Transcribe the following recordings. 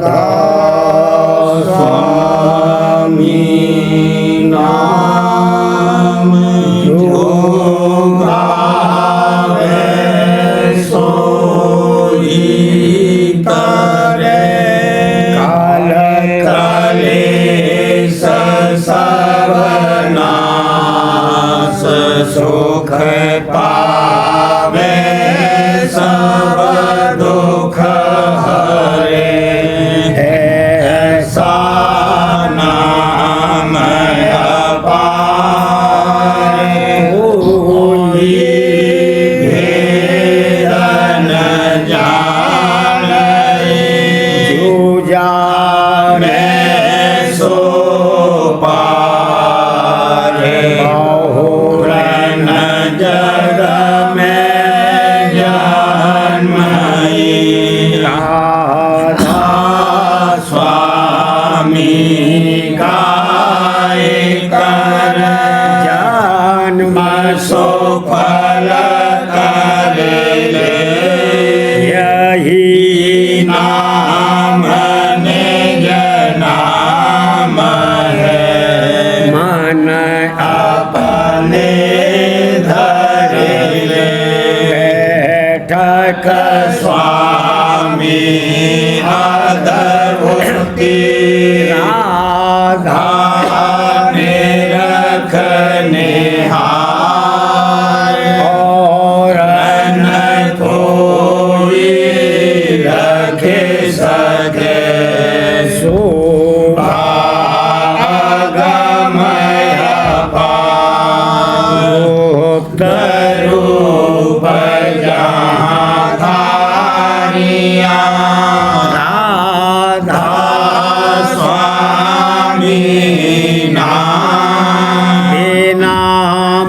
राधा स्वामी नाम जो गावे सोई करे काल कलेश सर्वनाश सुख पावे सब दुख हरे ऐसा नाम अपार कोई भेद न जाने जो जाने सो पार बहुरन जग में राधा स्वामी गाय कर जन्म सो फल कर ले यही नाम निज नाम है मन अपने धर ले बैठक स्वामी आदरवती राधा ने रखने हार और न कोई रखे सके सुभागमय गुप्त रूप राधा स्वामी नाम बिना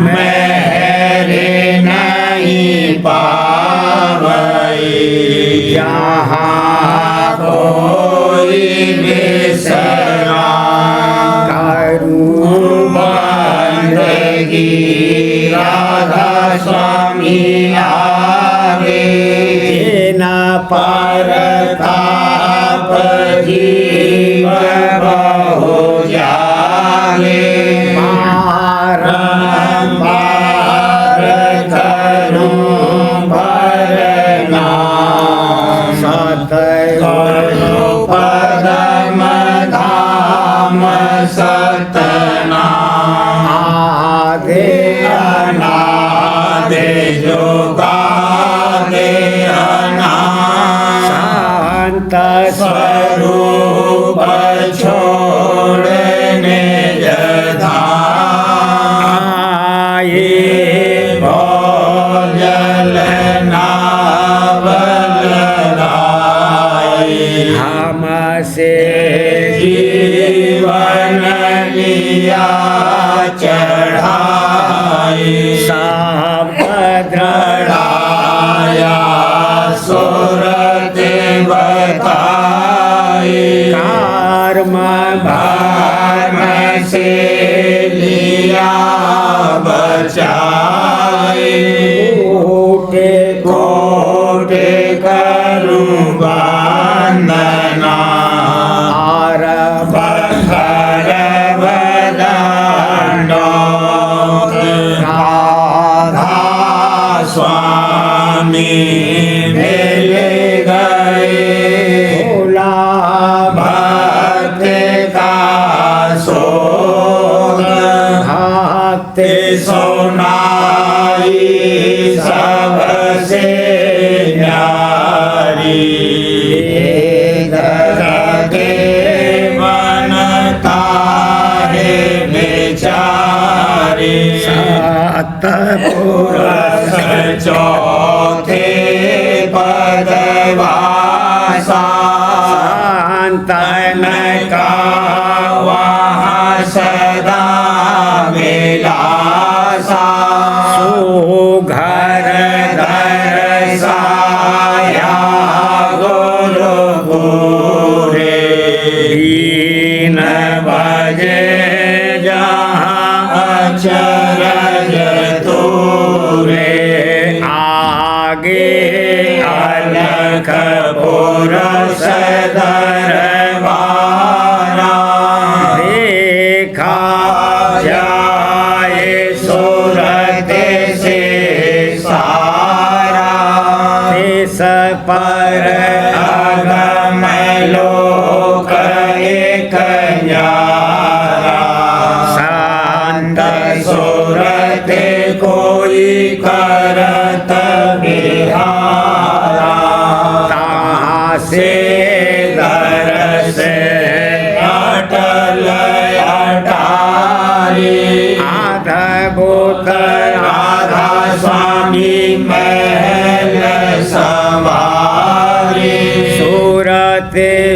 मेरे नहीं पावई जहाँ कोई बिसरा करूँ बंदगी राधा स्वामी आगे न परताप जीव बहु जागे बारंबार करूं भरना सतगुरु पदम धाम सतना आदे अनादे जोगादे शांत स्वरूप छोड़ने जधाए भोजल नावल हमसे जीवन लिया चढ़ाई सब दृढ़ाया सुरत बताई कर्म भर्म से लिया बचाई कोटि कोटि करूं वंदना और बखर बदंडो राधा स्वामी मिल गए भोला भक्त का सोग भक्त सोनाई सबसे न्यारी के बनता है बेचारी सतपुरुष चौथे पदवासा संतन का वहाँ सदा विलासा सुघर दरसाया गुरुपुरे दीन बजे जहाँ अचरज तूरे आगे अलख पुरुष दर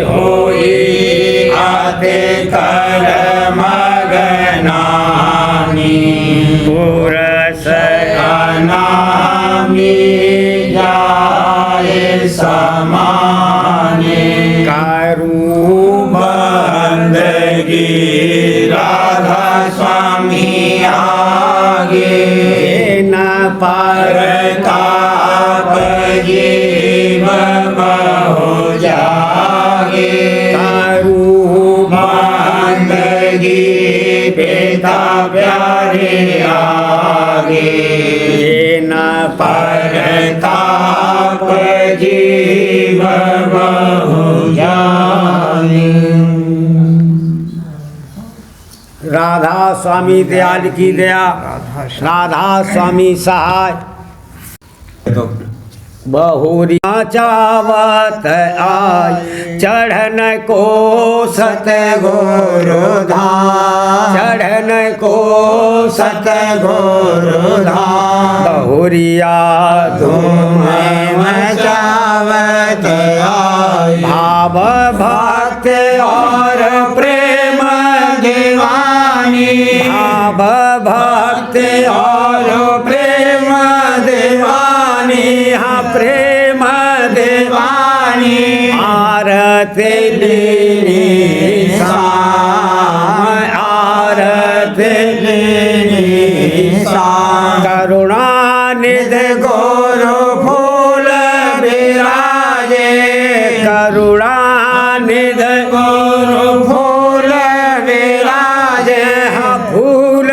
होई आते कर मगनानी पुरस अनामी जाए समाने करू बंदगी राधा स्वामी आगे न परताप जीव हो जागे करू बंदगी पिता प्यारे आगे न परताप जीव हो जागे। राधा स्वामी दयाल की दया, राधा स्वामी सहाय। बहुरिया चावत आय चढ़न को सतगुरु धाम, चढ़न को सतगुरु धाम। बहुरिया धूम मचावत आय भाव भक्त और प्रेम दीवानी, भाव भक्त और प्रेम दीवानी, हाँ प्रेम दीवानी। आरती लीनी शाम, आरती लीनी शाम। करुणानिधि गुरु फूल विराजे, करुणानिधि गुरु फूल विराजे, हाँ फूल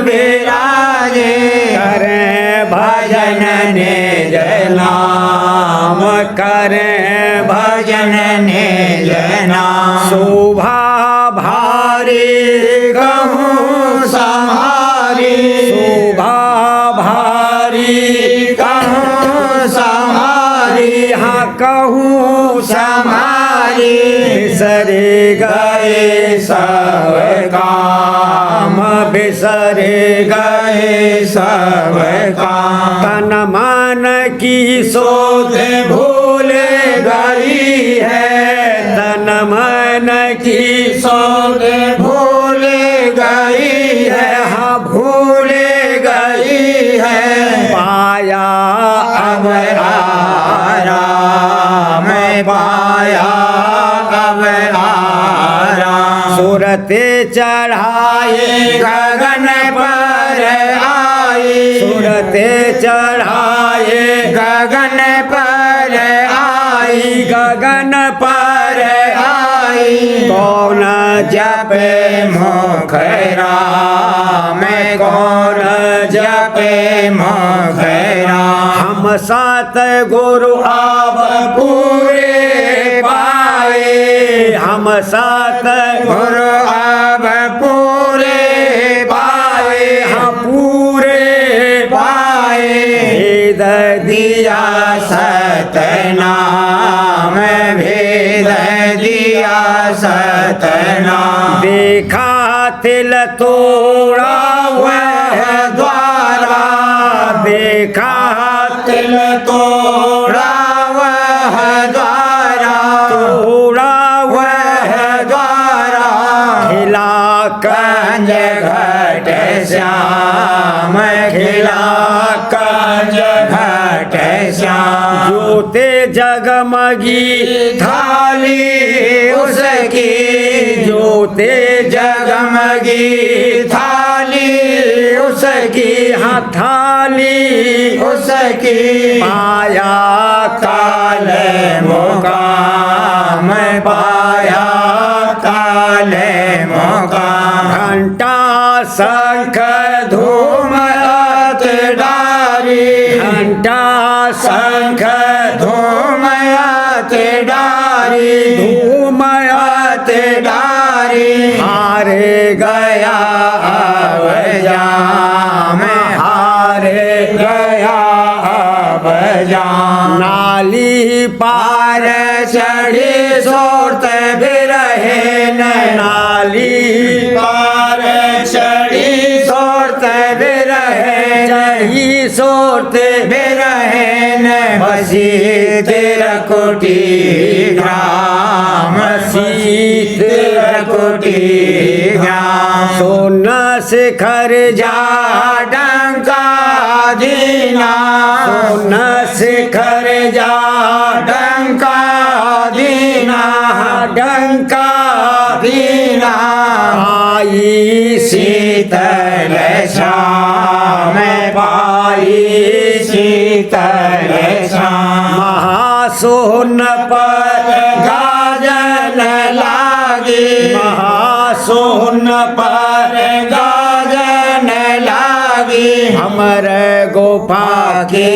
विराजे। करें भजन निज नाम, करें भजन निज नाम। शोभा भारी कहूँ संहारी, शोभा भारी कहूँ संहारी, हाँ कहूँ संहारी। बिसरे गए सब काम, बिसरे गए सब काम। तन मन की सोच भूल गई है, तन मन की सोच भूल गई है, हाँ भूल गई है। पाया अब आराम, पाया अब आराम। सूरते चढ़ाए गगन पर आई, सूरते चढ़ाए गगन पर आई, गगन पर आई। कौन जपे मुख राम, कौन जपे मुख राम। हम सात गुरु आब पूरे पाए, हम सात गुरु आब पूरे पाए, हम पूरे पाए। भेद दिया सतनाम, भेद दिया सतनाम। देखा तिल तोड़ा वह द्वारा, देखा तिल तोड़ा वह द्वारा, तोड़ा वह द्वारा। खिला कंज घट श्याम, खिला कंज घट श्याम। जोते जगमगी थाली उसकी, जोते जगमगी थाली उसकी, हाँ थाली उसकी। पाया काल मुकाम, पाया काल मुकाम। घंटा शंख धूम अत डारी, घंटा शंख धूम अत डारी, धूम अत डारी। हारे गया अब जाम, हारे गया अब जाम। नाली पार चढ़ी सोरत बिरहे, नाली पार चढ़ी सोरत बिरहे, चढ़ी सोरत बिरहे। बसी तेरा कोटि ग्राम, कोटि ज्ञान सुन शिखर जा डंका दीना सुन शिखर जा डंका दीना डंका दीना आई शीतल श्याम पाई शीतल श्याम महासोन पर गाजन लागी महासोन पर गाजन लागी हमर गुफा के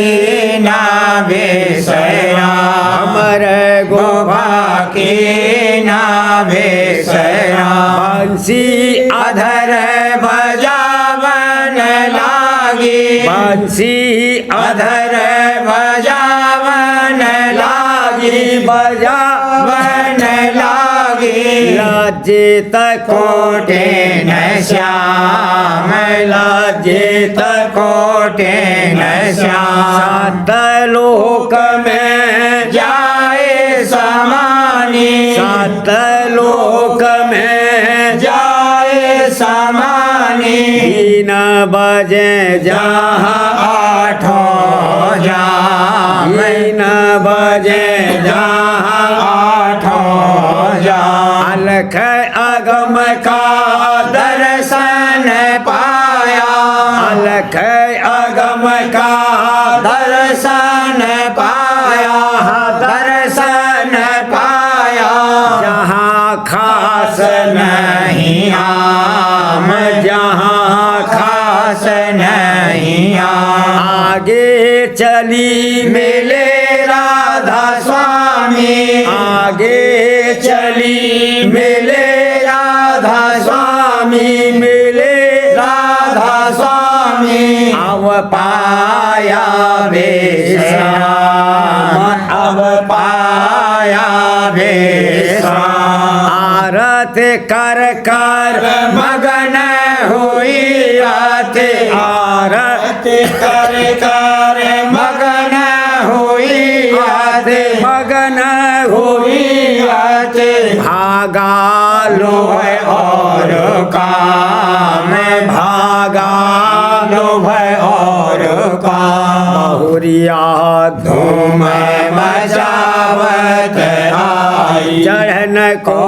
नावे सया हमर गुफा के नावे सया बंसी अधर बजावन लागी बंसी अधर बजावन लागी बजावन लागी लज्जित कोटे न श्याम लज्जित कोटे न श्याम सात लोक में जाए समानी सात लोक में जाए समानी 3 बजे जहाँ आठों जाम 3 बजे जहाँ आठों जाम अलख अगम का दर्शन पाया अलख अगम का दर्शन पाया दर्शन पाया जहाँ खास नहीं आम जहाँ खास नहीं आगे चली मिले राधा स्वामी आगे चली मिले राधा स्वामी मिले राधा स्वामी अब पाया वे श्याम अब पाया वे श्याम आरत कर कर मगन हुई आते आरत कर कर मगन हुई आते मगन हुई आते भागा लो और काम भागा लो और काम बहुरिया धूम मचावत आई चढ़न को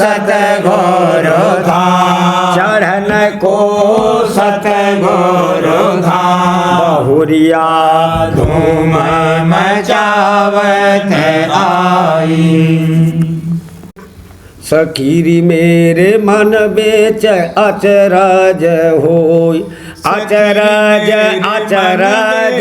सतगुर धाम चढ़न को सतगुर धाम बहुरिया धूम मचावत आई सखीरी मेरे मन बेच अचरज होय अचरज अचरज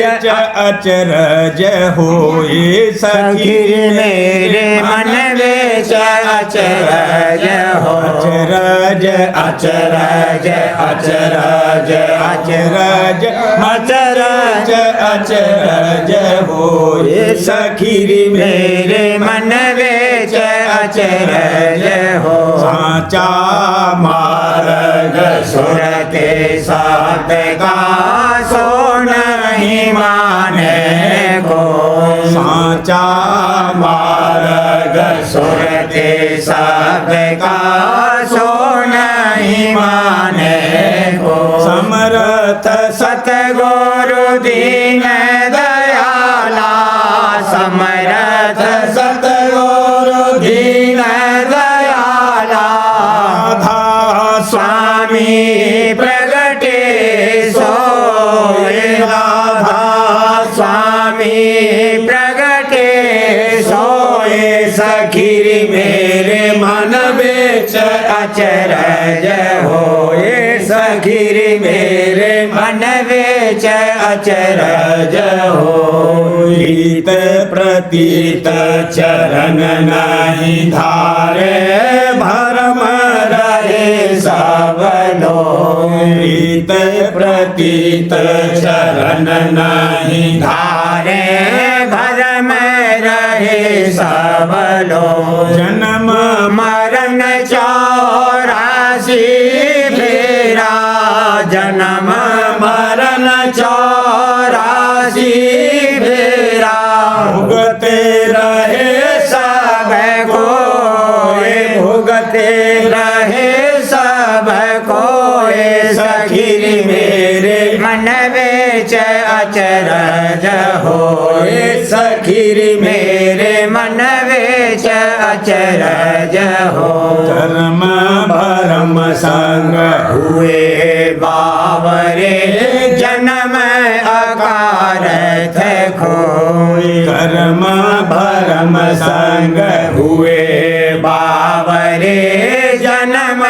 अचरज होए सखीरी मेरे मन बेच अचरज हो अचरज अचरज अचरज अचरज अचरज अचरज होए सखीरी मेरे मन बेच अचरज हो साचा मार्ग सुर के साथ का सो नहीं माने को साचा मार्ग सुर के साथ का सो नहीं माने को समर्थ सतगुरु दीन दयाला समर्थ सतगुरु दीन दयाला स्वामी प्रगटे सोए राधा स्वामी प्रगटे सोए सखीरी मेरे मन बेच अचरज होए सखीरी मेरे मन बेच अचरज हो प्रीत प्रतीत चरण नहीं धारे भरम रहे सब लोग प्रीत प्रतीत चरण नहीं धारे भरम रहे सब लोग जन्म मरण 84 फेरा जन्म मरण 84 फेरा भुगते रहे सब को भुगते रहे हो कर्म भरम संग हुए बावरे जन्म अकारथ खोए कर्म भरम संग हुए बावरे जन्म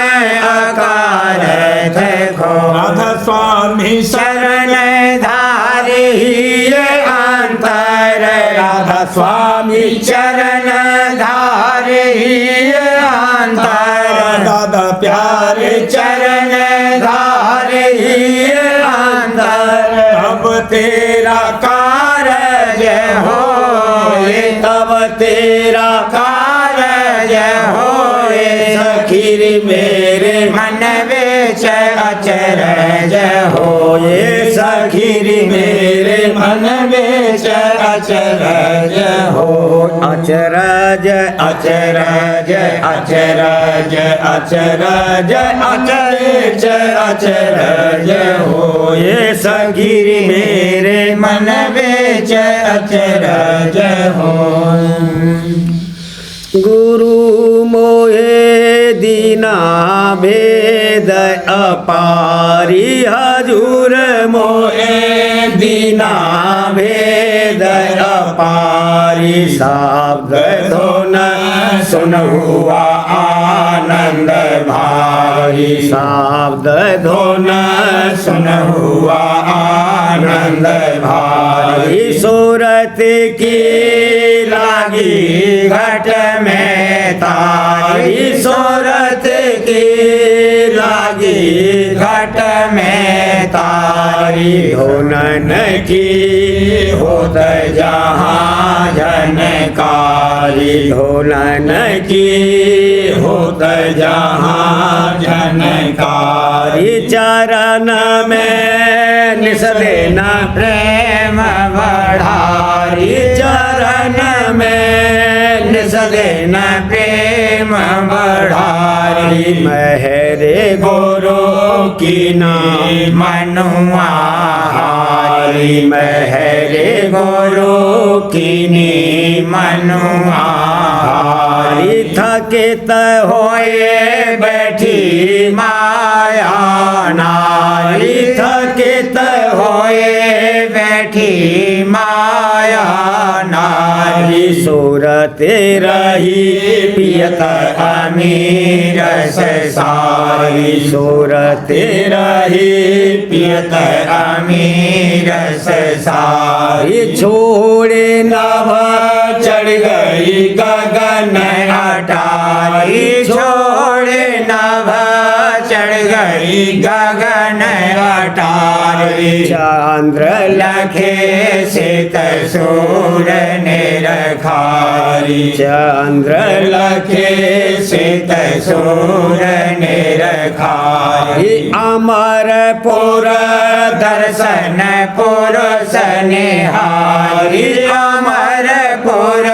अकारथ खोए राधा स्वामी शरण धारे अंतर राधा स्वामी चरण धारे अंतर दादा प्यारे चरण धारे अंतर अब तेरा कारज होए तब तेरा कारज होए सखीर मेरे मन बेच अचरज होए सखीर मेरे मन बेच अचरज हो अचरज अचरज अचरज अचरज अचरज अचरज होए सखीर मेरे मन बेच अचरज हो गुरु मोहे दीना भेद अपारी हजूर मोहे दीना भेद अपारी शब्द धुन सुन हुआ आनंद भारी शब्द धुन सुन हुआ आनंद भारी सूरत की लागी घट में तारी सूरत की लागी घट में तारी धुनन की होत जहाँ झनकारी धुनन की होत जहाँ झनकारी चरण में निसलेना प्रेम बढ़ारी चरण में निसलेना प्रेम बढ़ारी महरे गुरु की नाम मनुआ हारी महरे गुरु की नी मनुआ हारी थकित होए बैठी माया नारी थकित होए बैठी माया नारी सूरत रही पियत अमीर से सारी सूरत रही पियत अमीर से सारी छोड़े नभ चढ़ गई गगन अटारी छोड़े नभ चढ़ गई गगन अटारी चंद्र लखे सित सूर निरखारी चंद्र लखे सित सूर निरखारी अमर पुर दर्शन पुरुष निहारी अमर पुर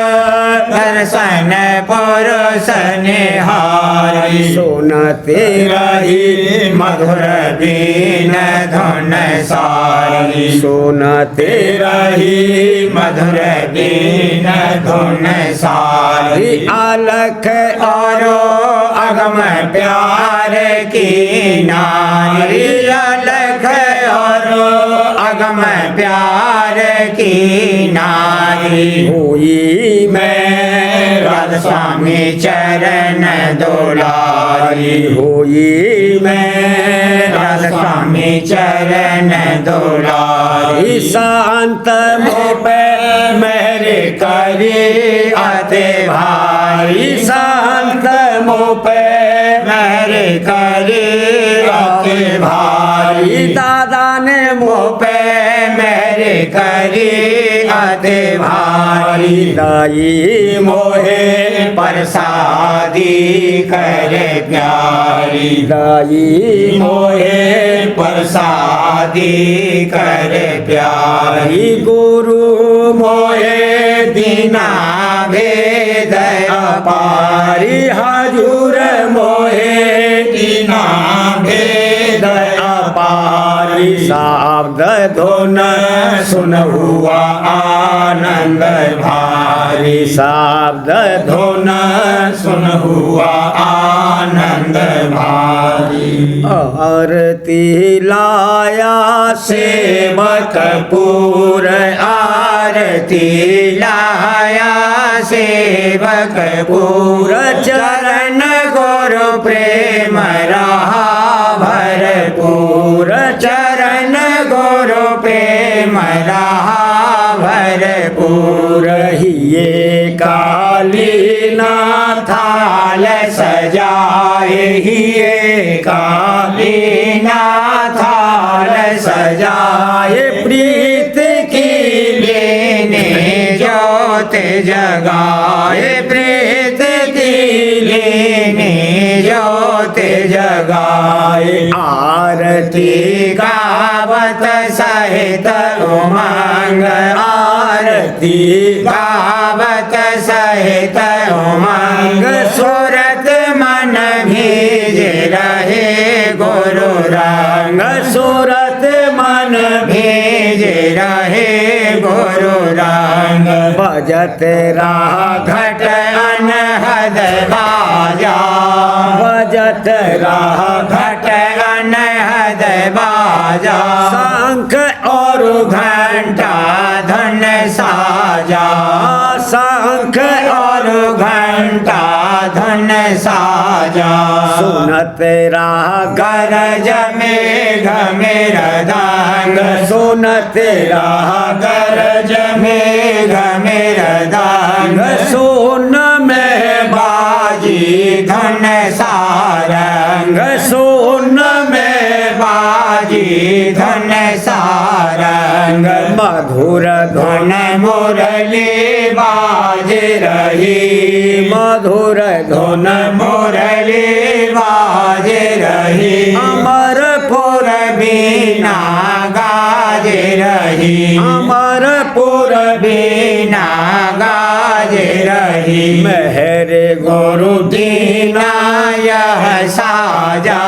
दर्शन पुरुष निहारी सुनते रही मधुर बीन धुन सारी सुनते रही मधुर बीन धुन सारी अलख और अगम प्यार की नारी अलख और अगम प्यार की नारी हुई मैं राधा स्वामी चरण दुलारी हुई मैं राधा स्वामी चरण दुलारी शांत मुँह पे मेरे करी आते भाई शांत मुँह पे मेरे करी आते भाई दादा ने मुँह पे मेरे करी आते भाई दाई मोहे प्रसादी करे प्यारी दाई मोहे प्रसादी करे प्यारी गुरु मोहे दीना भेद अपारी हजूर मोहे दीना भेद अपारी शब्द धुन सुन हुआ आनंद भारी शब्द धुन सुन हुआ आनंद भारी आरती लाया सेवक पूर आरती लाया सेवक पूर चरण गुरु प्रेम रहा भरपूर चरण गुरु प्रेम रहा भरपूर ये काली नाथाल सजाए हिये काली नाथाल सजाए प्रीत की लेने ज्योत जगाए प्रीत की लेने ज्योत जगाए आरती गावत सहित उमंग आरती गावत सहित उमंग सूरत मन भीज रहे गुरु रंग सूरत मन भीज रहे गुरु रंग बजत रहा घट अनहद बाजा बजत रहा घट अनहद बाजा शंख और घंटा धन साजा शंख और घंटा धन साजा सुनत रहा गरज मेघ मृदंग सुनत रहा गरज मेघ मृदंग सुन में बाजी धन सारंग सुन में बाजी धन सारंग मधुर धुन मुरली बाज रही मधुर धुन मुरली बाज रही अमरपुर बीना गाज रही अमरपुर बीना गाज रही मेहर गुरु दीना यह साजा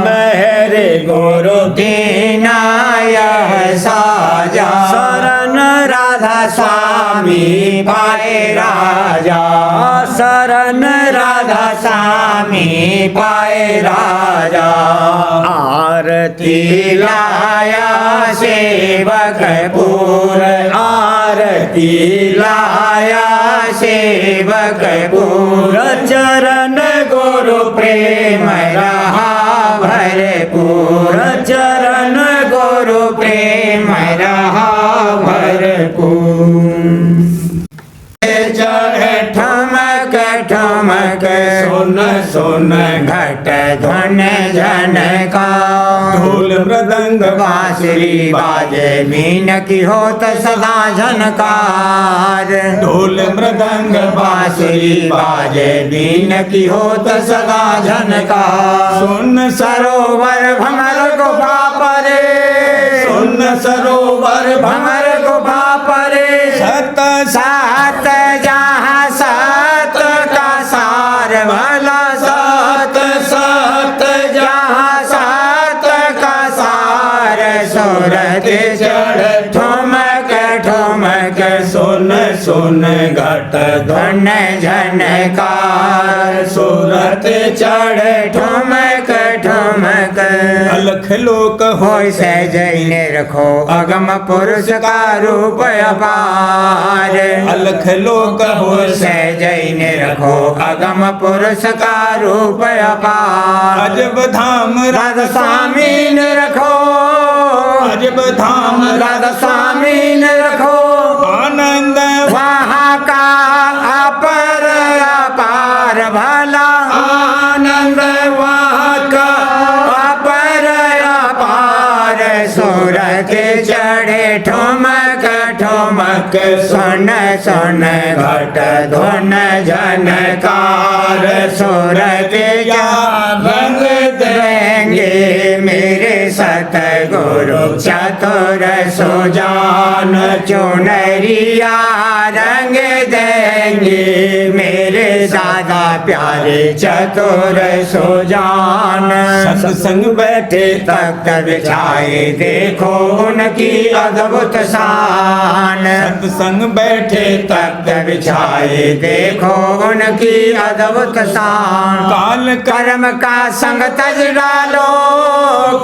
मेहर गुरु दीना यह साजा शरण राधा स्वामी पाए राजा शरण राधा स्वामी पाए राजा आरती लाया सेवक पूर आरती लाया सेवक पूर चरण गुरु प्रेम रहा भरपूर चरण गुरु प्रेम रहा भरपूर चढ़ ठमक ठमक सुन सुन घट धन झनका ढोल मृदंग बांसुरी बाजे बीन की होत सदा झनकार ढोल मृदंग बांसुरी बाजे बीन की होत सदा झनकार सुन सरोवर भंवर गुफा परे सुन सरोवर भंवर गुफा परे सत सात जहाँ सात का सार भला सात सात जहाँ सात का सार सूरत चढ़ ठुमक ठुमक सुन सुन घट धन झनकार सूरत चढ़ ठुमक ठुमक अलख लोक होय सहजने रखो अगम पुरुष का रूप अपार अलख लोक होय सहजने रखो अगम पुरुष का रूप अपार अजब धाम राधा स्वामी ने रखो अजब धाम राधा स्वामी ने रखो आनंद वहाँ का अपर अपार भला आनंद वहाँ का अपर अपार सूरत चढ़े ठुमक ठुमक सुन सुन घट धुन झनकार सूरत रंग देंगे मेरे सतगुरु चतुर सुजान चुनरिया रंग देंगे मेरे दादा प्यारे चतुर सुजान सत्संग बैठे तख्त बिछाए देखो उनकी अद्भुत शान सत्संग बैठे तख्त बिछाए देखो उनकी अद्भुत शान काल कर्म का संग तज डालो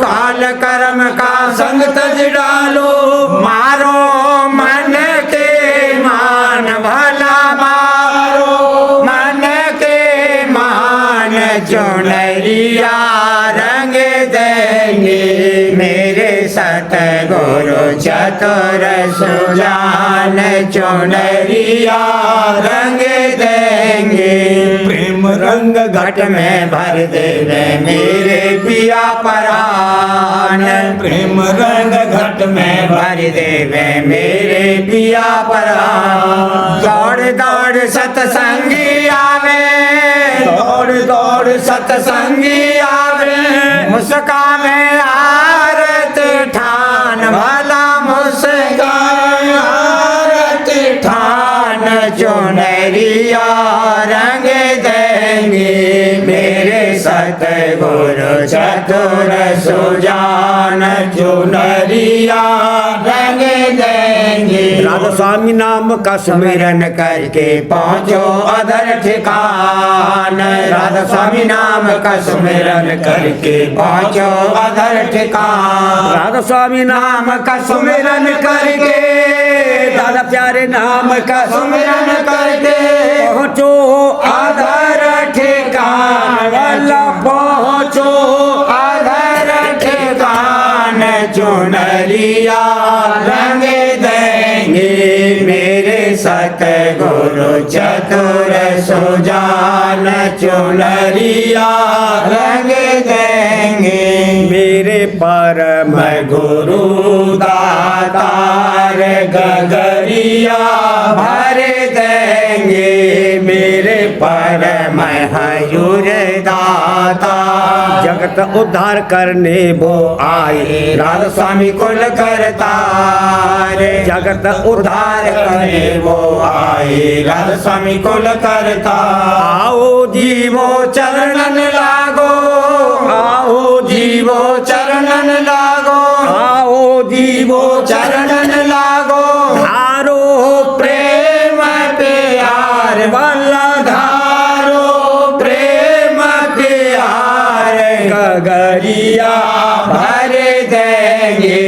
काल कर्म का संग तज डालो मारो मन के मान भला मारो मन के मान चुनरिया रंग देंगे मेरे सतगुरु चतुर सुजान चुनरिया रंग देंगे प्रेम रंग घट में भर देवे मेरे पिया परान प्रेम रंग घट में भर देवे मेरे पिया परान दौड़ दौड़ सतसंगी आवे दौड़ दौड़ सतसंगी आवे मुस्काने आरत ठान भला मुस्कान आरत ठान चुनरिया रंग देंगे मेरे सतगुरु चतुर सुजान चुनरिया रंग देंगे राधा स्वामी नाम का सुमिरन करके पहुँचो अधर ठिकान राधा स्वामी नाम का सुमिरन करके पहुँचो अधर ठिकान राधा स्वामी नाम का सुमिरन करके दादा प्यारे नाम का सुमिरन करके पहुँचो अधर ठिकान वाला पहुँचो अधर ठिकान चुनरिया रंग देंगे मेरे सतगुरु चतुर सुजान चुनरिया रंग देंगे मेरे परम गुरु दातार गगरिया भर देंगे मेरे परम हयूर दाता जगत उद्धार करने वो आए राधा स्वामी कुल करतार जगत उद्धार करने वो आए राधा स्वामी कुल करता आओ जीवो चरणन लागो आओ जीवो चरणन लागो आओ जीवो चरणन लागो धारो प्रेम प्यार वाला धारो प्रेम प्यार गगरिया भर देंगे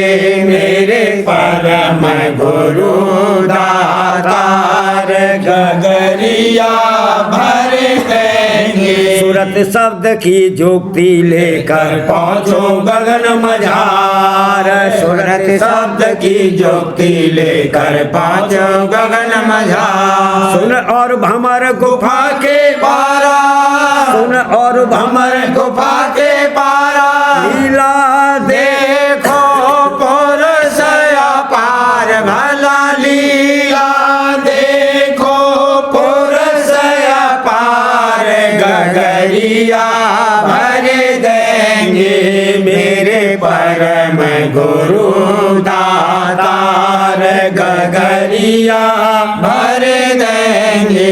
मेरे परम गुरु दातार गगरिया भर देंगे सूरत शब्द की जुक्ति लेकर पहुँचो गगन मझार सूरत शब्द की जुक्ति लेकर पहुँचो गगन मझार सुन और भमर गुफा के पारा सुन और भमर गुफा के पारा लीला देखो पुरुष अपार भला लीला देखो पुरुष अपार गगरिया भर देंगे मेरे परम गुरु दातार गगरिया भर देंगे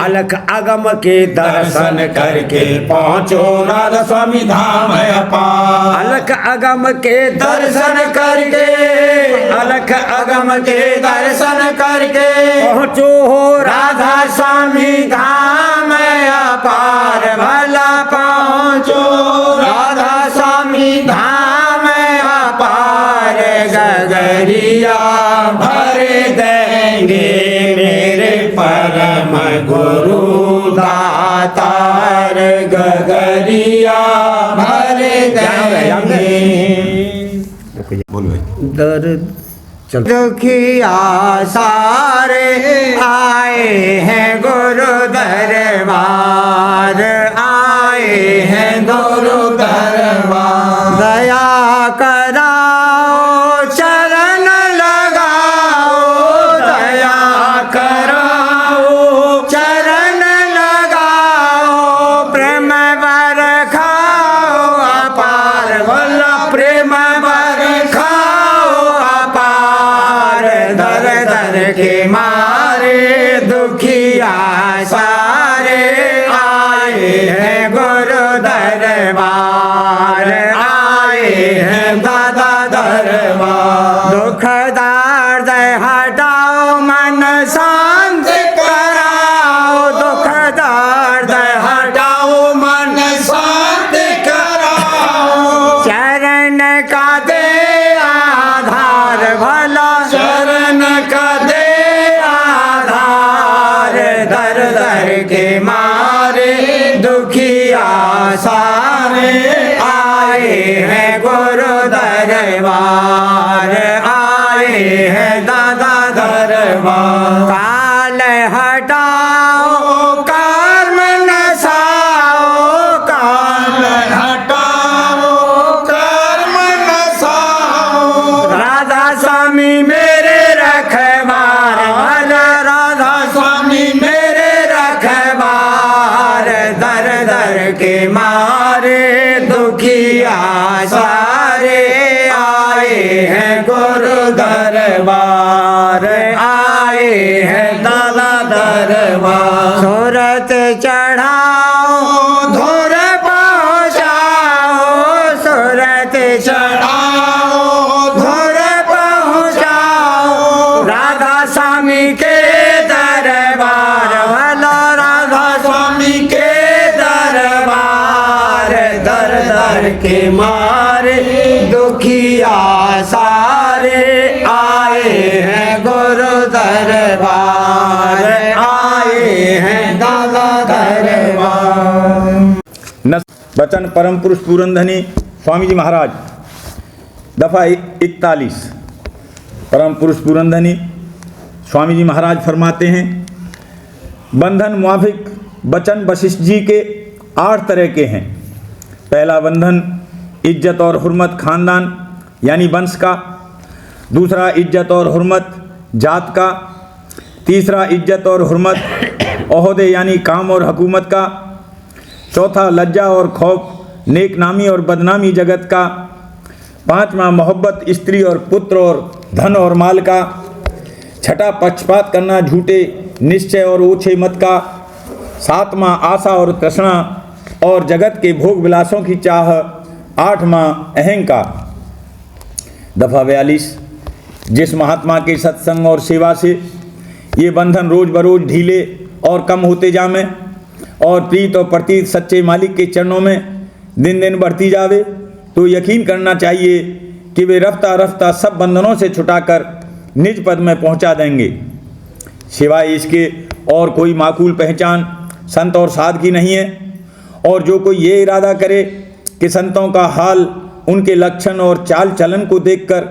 अलख अगम के दर्शन करके पहुँचो राधा स्वामी धाम अपार अलख अगम के दर्शन करके अलख अगम के दर्शन करके पहुँचो राधा स्वामी धाम अपार भला पहुँचो राधा स्वामी धाम अपार गगरिया भर देंगे मेरे परम गुरु दातार गगरिया भर देंगे बोल भाई दर्द चल दुखिया सारे आए हैं गुरु दरबार आए हैं गुरु दरबार दया कराओ चरण लगाओ दया कराओ चरण लगाओ प्रेम बरखाओ अपार भला प्रेम बरखाओ अपार दर दर के मारे दुखिया सारे दुखिया सारे आए हैं गुरु दरबार, आए हैं दादा दरबार। काल हटाओ कर्म नसाओ, काल हटाओ कर्म नसाओ, राधा स्वामी मेरे रखवार, राधा स्वामी मेरे रखवार। दर दर के मारे दुखिया सारे आए हैं गुरु दरबार, आए हैं दादा दरबार। सूरत चढ़ाओ धुर पहुँचाओ, सूरत चढ़ाओ धुर पहुँचाओ। राधा स्वामी के दरबार, भला राधा स्वामी के दरबार। दर दर के मारे दुखिया सारे आए हैं गुरु दरबार, आए हैं दादा दरबार। वचन परम पुरुष पूरनधनी स्वामी जी महाराज, दफा 41। परम पुरुष पूरनधनी स्वामी जी महाराज फरमाते हैं, बंधन मुआफिक वचन वशिष्ठ जी के 8 तरह के हैं। पहला बंधन इज्जत और हुर्मत खानदान यानी वंश का, दूसरा इज्जत और हुर्मत जात का, तीसरा इज्जत और हुर्मत ओहदे यानी काम और हुकूमत का, चौथा लज्जा और खौफ नेक नामी और बदनामी जगत का, पांचवा मोहब्बत स्त्री और पुत्र और धन और माल का, छठा पक्षपात करना झूठे निश्चय और ओछे मत का, सातवां आशा और तृष्णा और जगत के भोग विलासों की चाह, आठवां अहंकार। दफा 42। जिस महात्मा के सत्संग और सेवा से ये बंधन रोज बरोज ढीले और कम होते जावे और प्रीत और प्रतीत सच्चे मालिक के चरणों में दिन दिन बढ़ती जावे, तो यकीन करना चाहिए कि वे रफ्ता रफ्ता सब बंधनों से छुटाकर निज पद में पहुंचा देंगे। सिवाय इसके और कोई माकूल पहचान संत और साध की नहीं है। और जो कोई ये इरादा करे कि संतों का हाल उनके लक्षण और चाल चलन को देखकर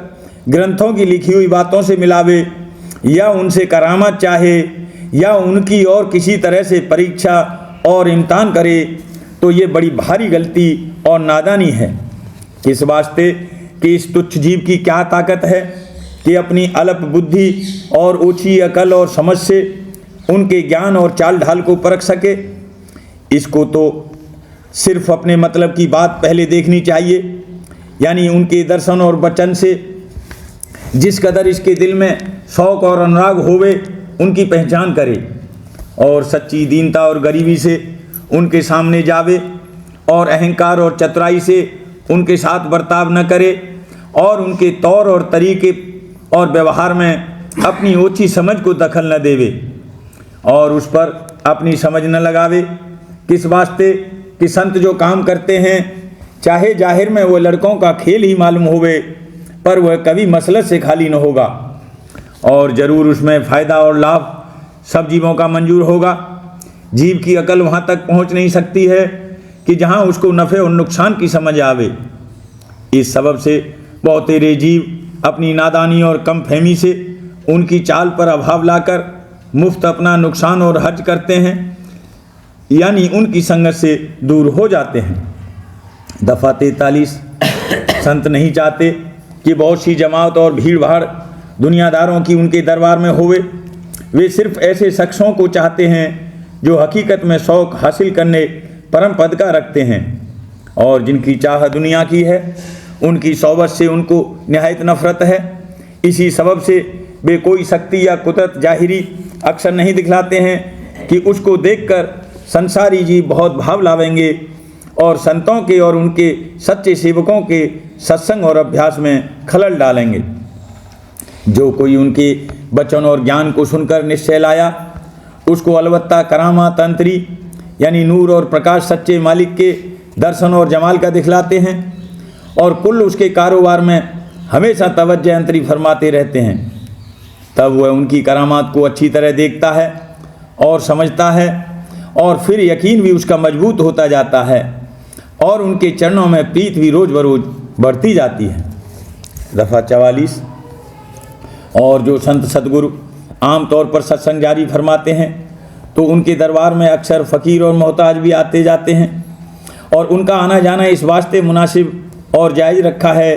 ग्रंथों की लिखी हुई बातों से मिलावे या उनसे करामत चाहे या उनकी और किसी तरह से परीक्षा और इम्तहान करे, तो ये बड़ी भारी गलती और नादानी है। किस वास्ते कि इस तुच्छ जीव की क्या ताकत है कि अपनी अल्प बुद्धि और ओछी अकल और समझ से उनके ज्ञान और चाल ढाल को परख सके। इसको तो सिर्फ अपने मतलब की बात पहले देखनी चाहिए, यानी उनके दर्शन और वचन से जिस कदर इसके दिल में शौक और अनुराग होवे उनकी पहचान करे और सच्ची दीनता और गरीबी से उनके सामने जावे और अहंकार और चतुराई से उनके साथ बर्ताव न करे और उनके तौर और तरीके और व्यवहार में अपनी ओछी समझ को दखल न देवे और उस पर अपनी समझ न लगावे। किस वास्ते कि संत जो काम करते हैं चाहे जाहिर में वो लड़कों का खेल ही मालूम होवे, पर वह कभी मसलत से खाली न होगा और ज़रूर उसमें फ़ायदा और लाभ सब जीवों का मंजूर होगा। जीव की अकल वहाँ तक पहुँच नहीं सकती है कि जहाँ उसको नफ़े और नुकसान की समझ आवे। इस सबब से बहुतेरे जीव अपनी नादानी और कम फहमी से उनकी चाल पर अभाव लाकर मुफ्त अपना नुकसान और हर्ज करते हैं, यानी उनकी संगत से दूर हो जाते हैं। दफ़ा 43। संत नहीं चाहते कि बहुत सी जमात और भीड़ भाड़ दुनियादारों की उनके दरबार में होवे। वे सिर्फ ऐसे शख्सों को चाहते हैं जो हकीकत में शौक़ हासिल करने परम पद का रखते हैं और जिनकी चाह दुनिया की है। उनकी सोबत से उनको निहायत नफ़रत है। इसी सबब से वे कोई शक्ति या कुदरत जाहिरी अक्सर नहीं दिखलाते हैं कि उसको देखकर संसारी जी बहुत भाव लावेंगे और संतों के और उनके सच्चे सेवकों के सत्संग और अभ्यास में खलल डालेंगे। जो कोई उनके वचन और ज्ञान को सुनकर निश्चय लाया, उसको अलबत्ता करामा तंत्री यानी नूर और प्रकाश सच्चे मालिक के दर्शन और जमाल का दिखलाते हैं और कुल उसके कारोबार में हमेशा तवज्जो अंतरी फरमाते रहते हैं। तब वह उनकी करामात को अच्छी तरह देखता है और समझता है और फिर यकीन भी उसका मजबूत होता जाता है और उनके चरणों में प्रीत भी रोज़ बरोज बढ़ती जाती है। दफ़ा 44। और जो संत सदगुरु आम तौर पर सत्संग जारी फरमाते हैं तो उनके दरबार में अक्सर फ़कीर और मोहताज भी आते जाते हैं और उनका आना जाना इस वास्ते मुनासिब और जायज़ रखा है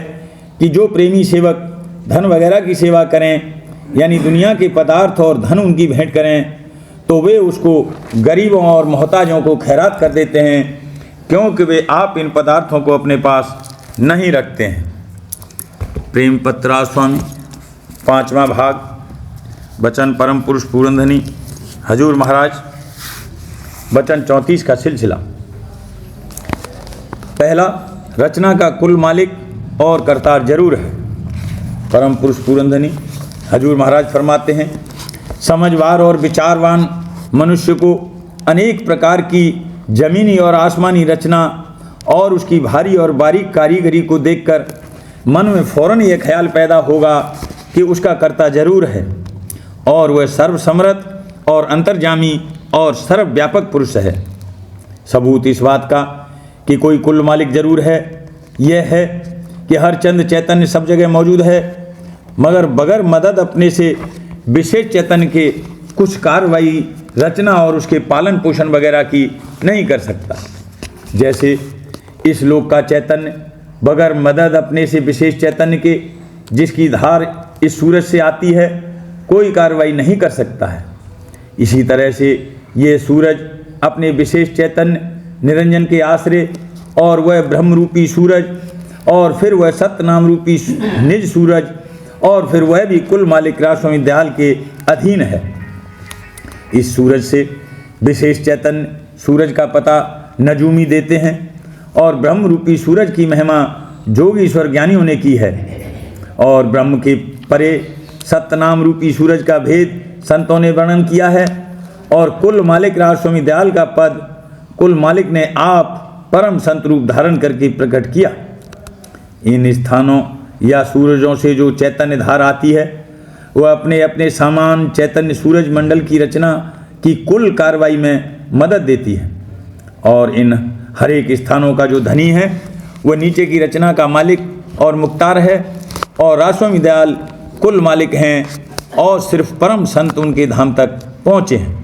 कि जो प्रेमी सेवक धन वगैरह की सेवा करें, यानी दुनिया के पदार्थ और धन उनकी भेंट करें, तो वे उसको गरीबों और मोहताजों को खैरात कर देते हैं, क्योंकि वे आप इन पदार्थों को अपने पास नहीं रखते हैं। प्रेम पत्रा स्वामी 5वां भाग, वचन परम पुरुष पूरनधनी हजूर महाराज, वचन 34 का सिलसिला। पहला, रचना का कुल मालिक और करतार जरूर है। परम पुरुष पूरनधनी हजूर महाराज फरमाते हैं, समझवार और विचारवान मनुष्य को अनेक प्रकार की जमीनी और आसमानी रचना और उसकी भारी और बारीक कारीगरी को देखकर मन में फौरन ये ख्याल पैदा होगा कि उसका कर्ता जरूर है और वह सर्वसमर्थ और अंतर्जामी और सर्वव्यापक पुरुष है। सबूत इस बात का कि कोई कुल मालिक जरूर है यह है कि हर चंद चैतन्य सब जगह मौजूद है, मगर बगैर मदद अपने से विशेष चैतन्य के कुछ कार्रवाई रचना और उसके पालन पोषण वगैरह की नहीं कर सकता। जैसे इस लोक का चैतन्य बगैर मदद अपने से विशेष चैतन्य के, जिसकी धार इस सूरज से आती है, कोई कार्रवाई नहीं कर सकता है, इसी तरह से ये सूरज अपने विशेष चैतन्य निरंजन के आश्रय और वह ब्रह्मरूपी सूरज और फिर वह सत्य नाम रूपी निज सूरज और फिर वह भी कुल मालिक राजस्वामी दयाल के अधीन है। इस सूरज से विशेष चैतन्य सूरज का पता नजूमी देते हैं और ब्रह्म रूपी सूरज की महिमा जोगीश्वर ज्ञानियों ने की है और ब्रह्म के परे सत्य नाम रूपी सूरज का भेद संतों ने वर्णन किया है और कुल मालिक राजस्वामी दयाल का पद कुल मालिक ने आप परम संत रूप धारण करके प्रकट किया। इन स्थानों या सूरजों से जो चैतन्य धार आती है वह अपने अपने समान चैतन्य सूरज मंडल की रचना की कुल कार्रवाई में मदद देती है और इन हर एक स्थानों का जो धनी है वह नीचे की रचना का मालिक और मुख्तार है और राजस्वामी दयाल कुल मालिक हैं और सिर्फ परम संत उनके धाम तक पहुँचे हैं।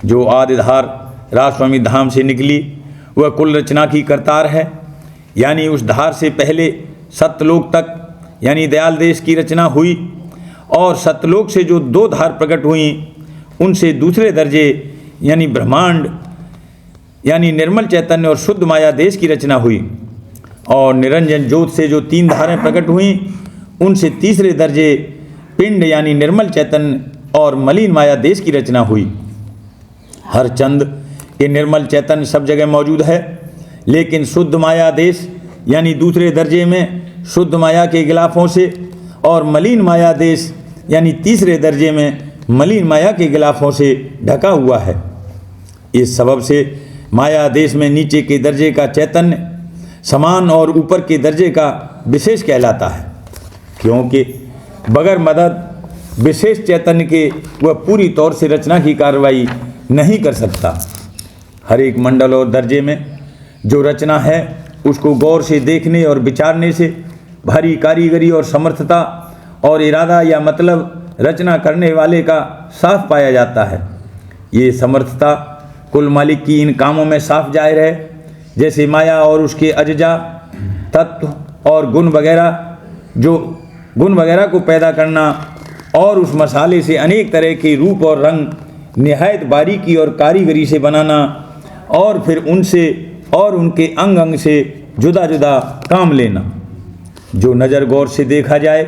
जो आदिधार राजस्वामी धाम से निकली वह कुल रचना की करतार है, यानी उस धार से पहले सत्यलोक तक यानी दयाल देश की रचना हुई और सत्यलोक से जो दो धार प्रकट हुई उनसे दूसरे दर्जे यानी ब्रह्मांड यानी निर्मल चैतन्य और शुद्ध माया देश की रचना हुई और निरंजन ज्योत से जो तीन धारें प्रकट हुई उनसे तीसरे दर्जे पिंड यानी निर्मल चैतन्य और मलिन माया देश की रचना हुई। हर चंद के निर्मल चैतन्य सब जगह मौजूद है, लेकिन शुद्ध माया देश यानी दूसरे दर्जे में शुद्ध माया के गिलाफों से और मलिन माया देश यानी तीसरे दर्जे में मलिन माया के गिलाफों से ढका हुआ है। इस सबब से माया देश में नीचे के दर्जे का चैतन्य समान और ऊपर के दर्जे का विशेष कहलाता है, क्योंकि बगैर मदद विशेष चैतन्य के वह पूरी तौर से रचना की कार्रवाई नहीं कर सकता। हर एक मंडल और दर्जे में जो रचना है उसको गौर से देखने और विचारने से भारी कारीगरी और समर्थता और इरादा या मतलब रचना करने वाले का साफ पाया जाता है। ये समर्थता कुल मालिक की इन कामों में साफ जाहिर है, जैसे माया और उसके अज्जा तत्व और गुण वगैरह को पैदा करना और उस मसाले से अनेक तरह के रूप और रंग निहायत बारीकी और कारीगरी से बनाना और फिर उनसे और उनके अंग अंग से जुदा जुदा काम लेना। जो नज़र गौर से देखा जाए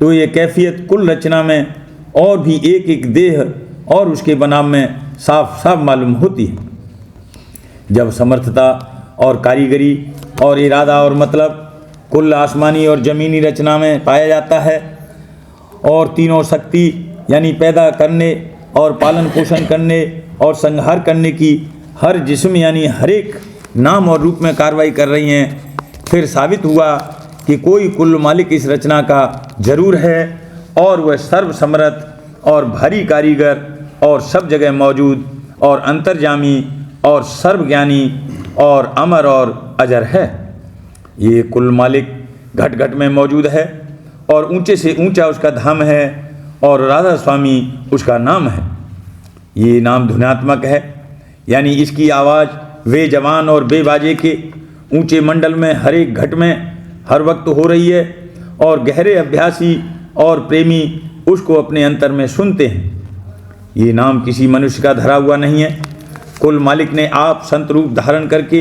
तो ये कैफियत कुल रचना में और भी एक एक देह और उसके बनाव में साफ साफ मालूम होती है। जब समर्थता और कारीगरी और इरादा और मतलब कुल आसमानी और ज़मीनी रचना में पाया जाता है और तीनों शक्ति यानी पैदा करने और पालन पोषण करने और संहार करने की हर जिस्म यानी हर एक नाम और रूप में कार्रवाई कर रही हैं, फिर साबित हुआ कि कोई कुल मालिक इस रचना का जरूर है और वह सर्वसमर्थ और भारी कारीगर और सब जगह मौजूद और अंतर्जामी और सर्वज्ञानी और अमर और अजर है। ये कुल मालिक घट घट में मौजूद है और ऊंचे से ऊंचा उसका धाम है और राधा स्वामी उसका नाम है। ये नाम धुनात्मक है, यानी इसकी आवाज़ वे जवान और बेबाजे के ऊंचे मंडल में हर एक घट में हर वक्त हो रही है और गहरे अभ्यासी और प्रेमी उसको अपने अंतर में सुनते हैं। ये नाम किसी मनुष्य का धरा हुआ नहीं है। कुल मालिक ने आप संत रूप धारण करके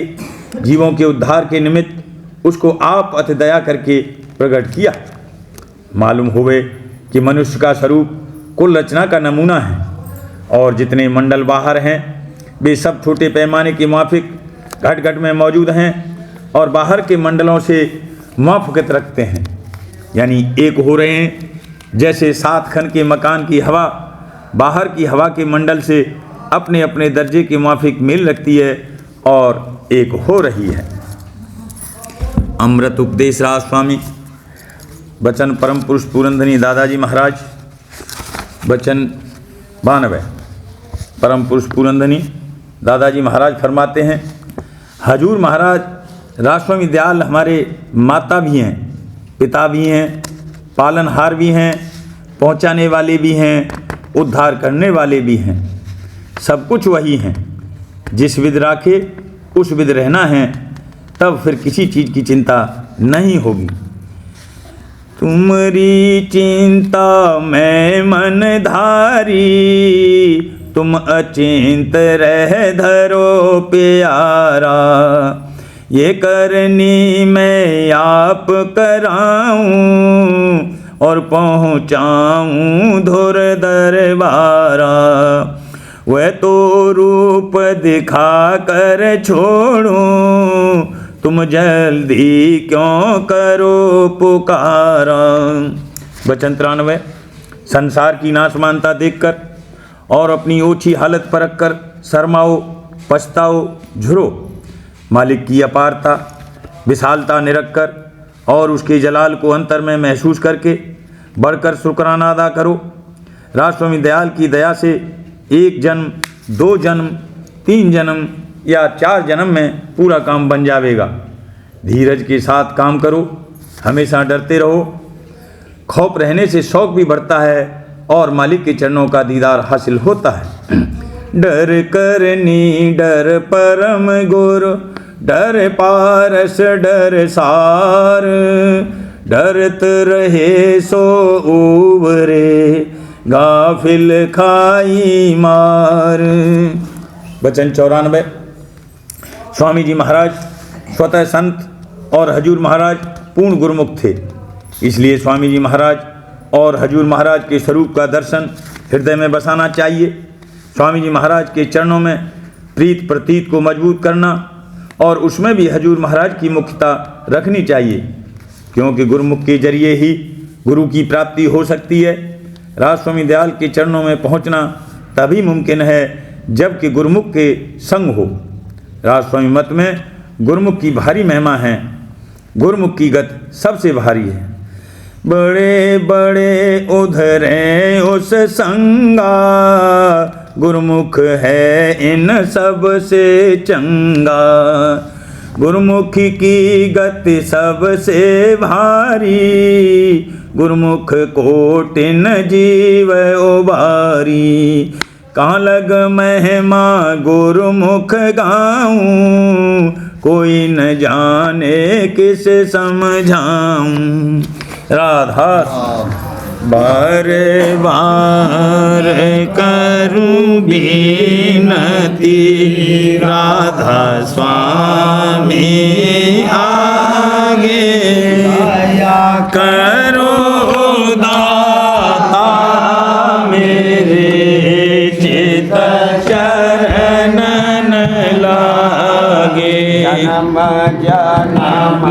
जीवों के उद्धार के निमित्त उसको आप अति दया करके प्रकट किया। मालूम होवे कि मनुष्य का स्वरूप कुल रचना का नमूना है और जितने मंडल बाहर हैं वे सब छोटे पैमाने के माफिक घट घट में मौजूद हैं और बाहर के मंडलों से मुआफ़क़त रखते हैं, यानी एक हो रहे हैं। जैसे 7 खन के मकान की हवा बाहर की हवा के मंडल से अपने अपने दर्जे के मुआफ़िक मेल रखती है और एक हो रही है। अमृत उपदेश राज स्वामी। वचन परम पुरुष पूरनधनी दादाजी महाराज। वचन 92। परम पुरुष पूरनधनी दादाजी महाराज फरमाते हैं, हजूर महाराज राजस्वामी दयाल हमारे माता भी हैं, पिता भी हैं, पालनहार भी हैं, पहुंचाने वाले भी हैं, उद्धार करने वाले भी हैं। सब कुछ वही हैं। जिस विध राखे उस विध रहना है, तब फिर किसी चीज़ की चिंता नहीं होगी। तुम्हारी चिंता मैं मन धारी, तुम अचिंत रह धरो प्यारा। ये करनी मैं आप कराऊं और पहुँचाऊं धुर दरबारा। वह तो रूप दिखा कर छोड़ूं, तुम जल्दी क्यों करो पुकारा। वचन 93। संसार की नाशमानता देखकर और अपनी ओछी हालत परख कर शर्माओ, पछताओ, झुरो। मालिक की अपारता विशालता निरख कर और उसके जलाल को अंतर में महसूस करके बढ़कर शुक्राना अदा करो। राजस्वामी दयाल की दया से 1 जन्म, 2 जन्म, 3 जन्म या 4 जन्म में पूरा काम बन जाएगा। धीरज के साथ काम करो, हमेशा डरते रहो। खौफ रहने से शौक भी बढ़ता है और मालिक के चरणों का दीदार हासिल होता है। डर करनी डर परम गुरु, डर पारस डर सार। डरत रहे सो उबरे, गाफिल खाई मार। वचन 94। स्वामी जी महाराज स्वतः संत और हजूर महाराज पूर्ण गुरुमुख थे, इसलिए स्वामी जी महाराज और हजूर महाराज के स्वरूप का दर्शन हृदय में बसाना चाहिए। स्वामी जी महाराज के चरणों में प्रीत प्रतीत को मजबूत करना और उसमें भी हजूर महाराज की मुख्यता रखनी चाहिए, क्योंकि गुरुमुख के जरिए ही गुरु की प्राप्ति हो सकती है। राजस्वामी दयाल के चरणों में पहुंचना तभी मुमकिन है जबकि गुरुमुख के संग हो। राजस्वामी मत में गुरुमुख की भारी महिमा है, गुरुमुख की गत सबसे भारी है। बड़े बड़े उधरे उस संगा, गुरुमुख है इन सब से चंगा। गुरुमुख की गति सबसे भारी, गुरुमुख कोटिन जीव उबारी। कहाँ लग महिमा गुरुमुख गाऊं, कोई न जाने किस समझाऊं। राधा बार बार करूं बिनती, राधा स्वामी आगे करो दाता मेरे चित चरणन लागे। जन्म जन्म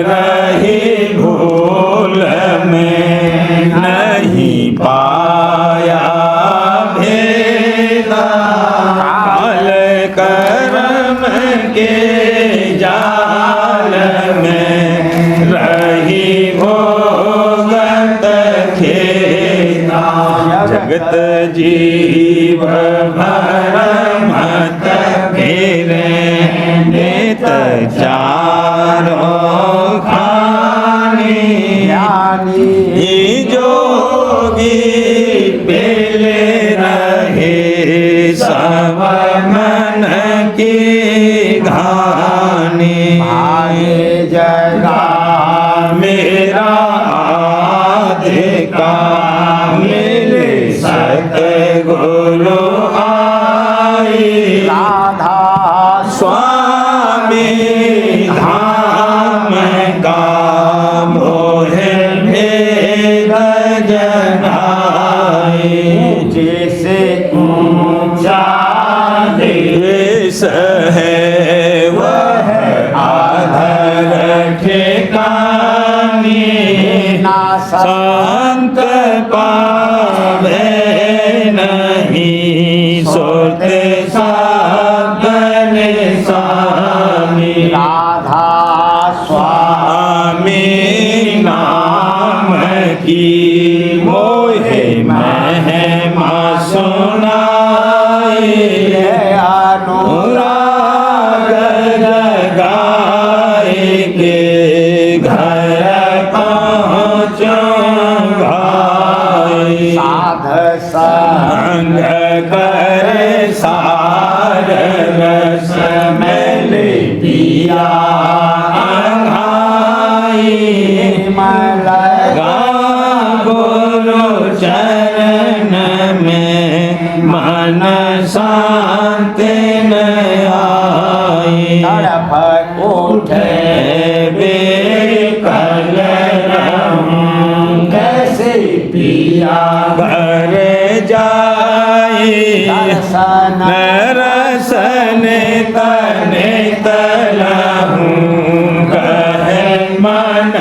रही भूल में नहीं पाया भेदा, काल कर्म के जाल में रही भोगत खेदा। जगत जीव भरम चारों खानी जोगी पेले रहे सब मन की घानी जगा मेरा आधे का मिले सतगुरु आई राधा स्वामी धाम का मोहे भेद जनाई जैसे ऊंचा देश है वह आधर ठिकानी संत पावे नहीं सोते साधने स्वामी राधा स्वामी नाम की मोहे महिमा सुनाई अनुराग जगाए के घर पहुँचूंगाई साध संग करे सार रस में ले दिया अंघाई मलगा गुरु चरण में मन शांति न आई तड़प उठे बेकल रहूं कैसे पिया घर जाए नरसन तने तलहूं कहे मन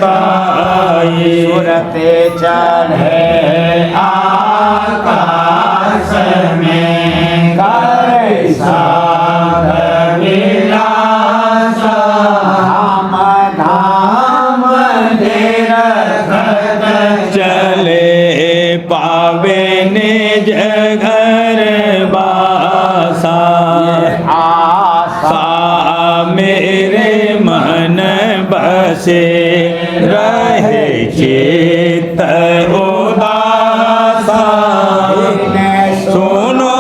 तेरताई सुरते चढ़े आकाश में करे साध विलास धाम धाम तेरथ चले पावे निज घर बासा आशा मेरे मन बसे रहे चित्त उदासा सुनो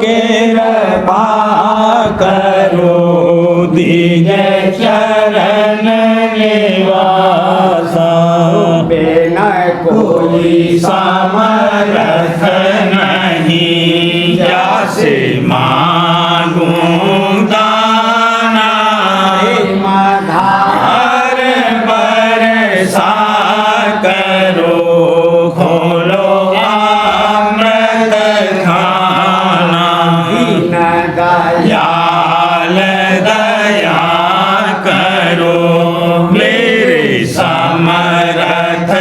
कृपा करो दीजे चरण निवासा बिना कोई समरथ नहीं जैसे मांगूं दाना हर बरसा करो खोलो अमृत खाना दयाल दया करो मेरे समरथ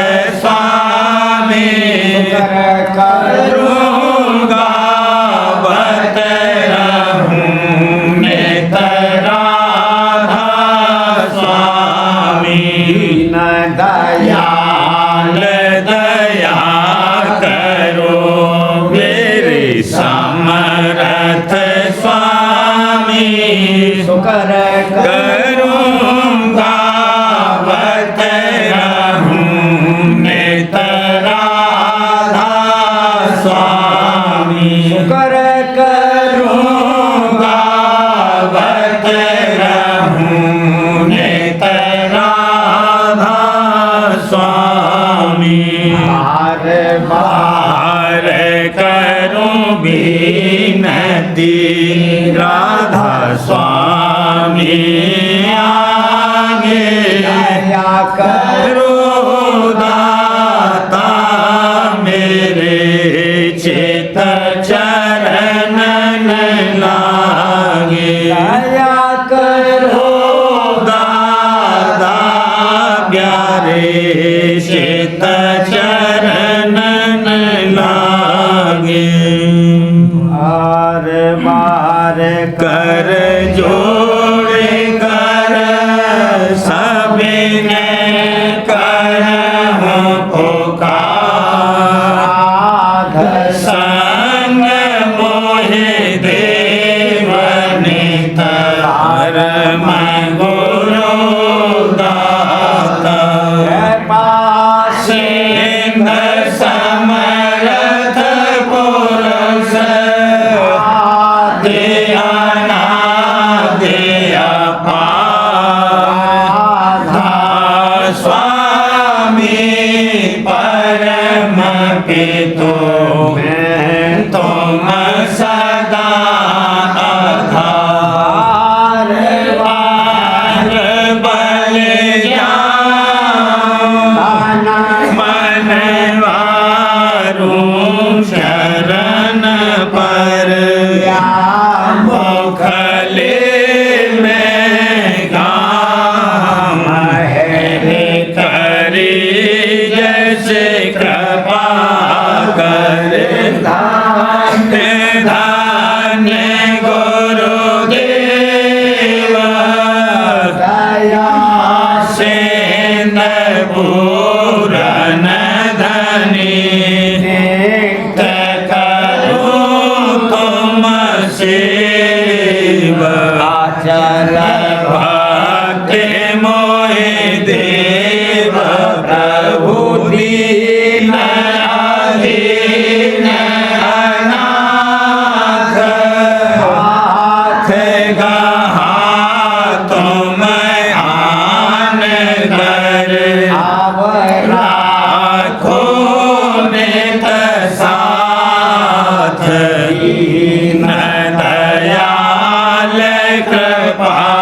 स्वामी करूँगा बत रहूं नेतराधा स्वामी दयाल दया करो मेरे समरथ स्वामी शुकर करूँगा बत रहूं नेतराधा स्वामी शुकर करूँगा बत रहूं नेतराधा स्वामी बार बार करूं विनती राधा स्वामी आगे दया करो दाता मेरे चित चरण लागे दया करो दादा प्यारे चित चरण लागे बार कर जोड़े कर सबने करहूं पुकार संग मोहे देव नित बार बल जाऊं मन वारूं शरण पर मुखले में गाम है करी जैसे कृपा कर धान्य गुरुदेव दया से न पूरन धनी तुम शिव चल भक्ति मोहि देव प्रभु दीन अधीन अनाथ हाथ गहा तुम आन कर राखो नित साथ दीन दयाल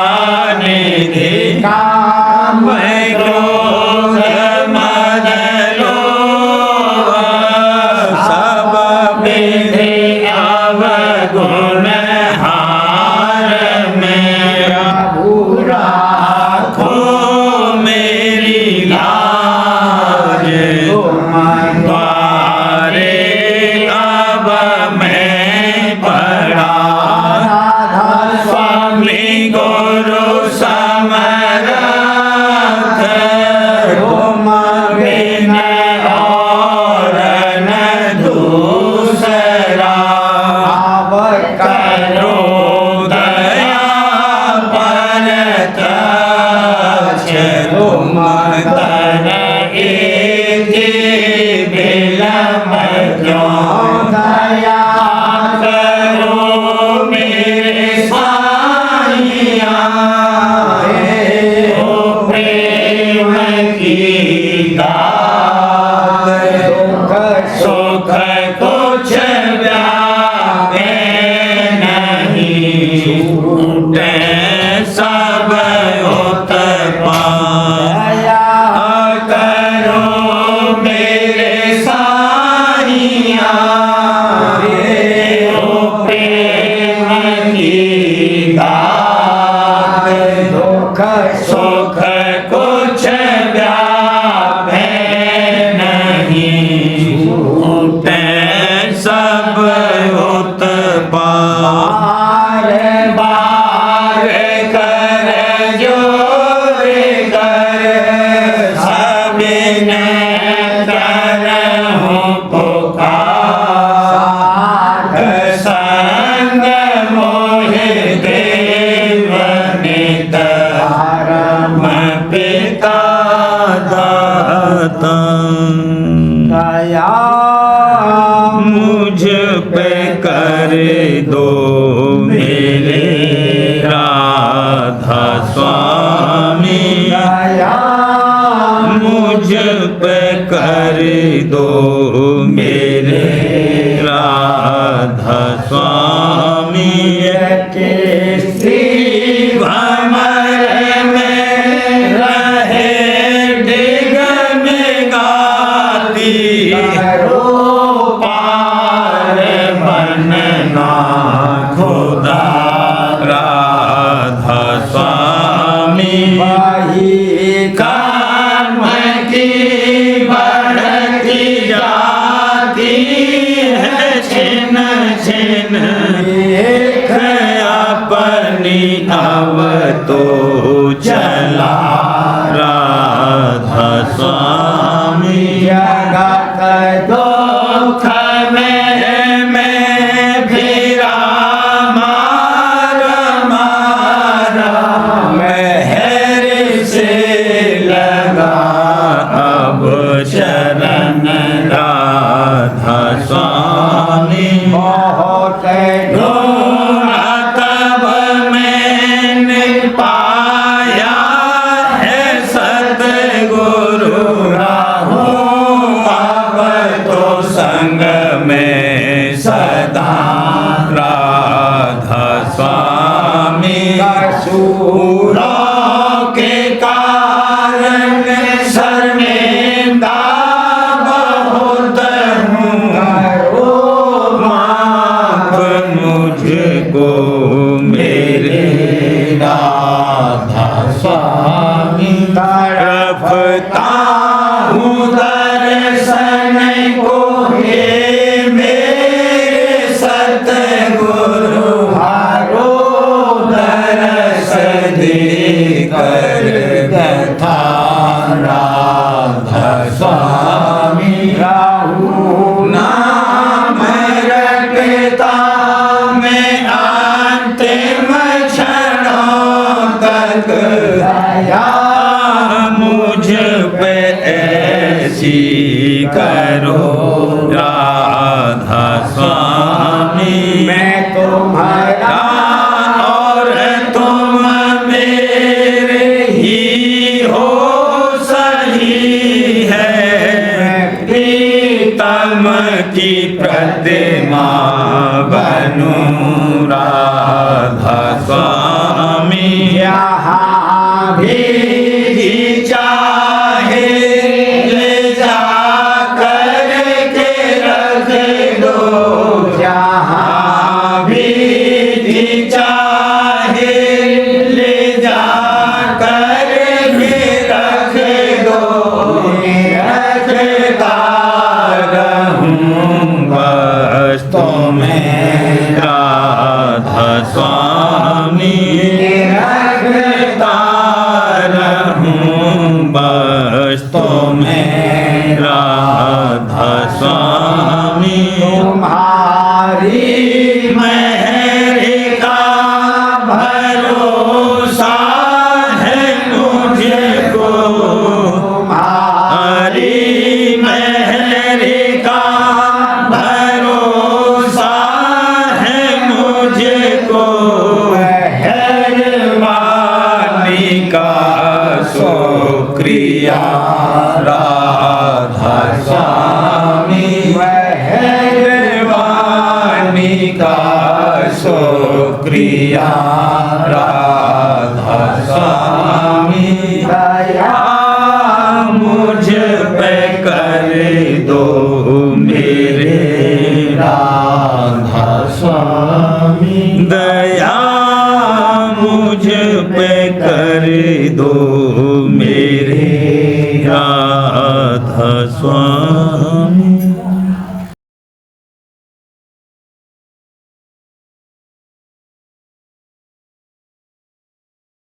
कृपानिधि काम क्रोध मद लोभ सब विधि अवगुण हार मेरा राखो मेरी लाज द्वारे अब मैं पड़ा स्वामी गुरु समरथ तुम बिन और न दूसरा करो दया परत तुम कर एक बिलम क्यों दया करो मेरे साईया ओ प्रेम की दात दुख सुख कुछ व्यापे नहीं छूटे सब उत्पाया करो मेरे साईया ओ प्रेम की दात दुख सुख कुछ व्यापे नहीं छूटे सब उत्पाद बार कर जोर कर सबिन करहूं पुकार संग मोहि देव नित परम पिता दाता दया मुझ पे कर दो मेरे राधा स्वामी दया मुझ पे कर दो मेरे राधा स्वामी के श्री भमर में रहे डिग में गाती पार बनना खुदा राधा स्वामी वही कर्म की बढ़ती जाती है छिन छिन एक अपनी अब तो चला राधा स्वामी जगत दुख में भी मारा मेहर से लगा अब शरण राधा स्वामी बहुत ढूंढा तब मैंने पाया फूलों के कारण शर्मिंदा बहुत हूँ, माफ मुझको मेरे राधा स्वामी। तड़पता हूँ दर्शन को हे मेरे सतगुरु, हारो दर्श देकर कथा राधा स्वामी। राहु नाम रटता मैं अंतिम क्षणों तक, दया मुझ पे ऐसी करो राधा स्वामी। मैं तुम्हारा और तुम मेरे ही हो सही है, प्रीतम की प्रतिमा बनूं राधा स्वामी। यहाँ भी चाहे ले जा कर के रख दो, जहाँ भी चाहे ले जा कर के रख दो, रखता रहूं बस तुम्हें राधा स्वामी। रखता रहूं बस तुम्हें राधा स्वामी। तुम्हारी मेहर का भरोसा है मुझको, तुम्हारी मेहर का भरोसा है मुझको। मेहरबानी का शुक्रिया राधा स्वामी। मेहरबानी का शुक्रिया राधा स्वामी। दया मुझ पे कर दो मेरे राधा स्वामी। दया मुझ पे कर दो मेरे राधा स्वामी।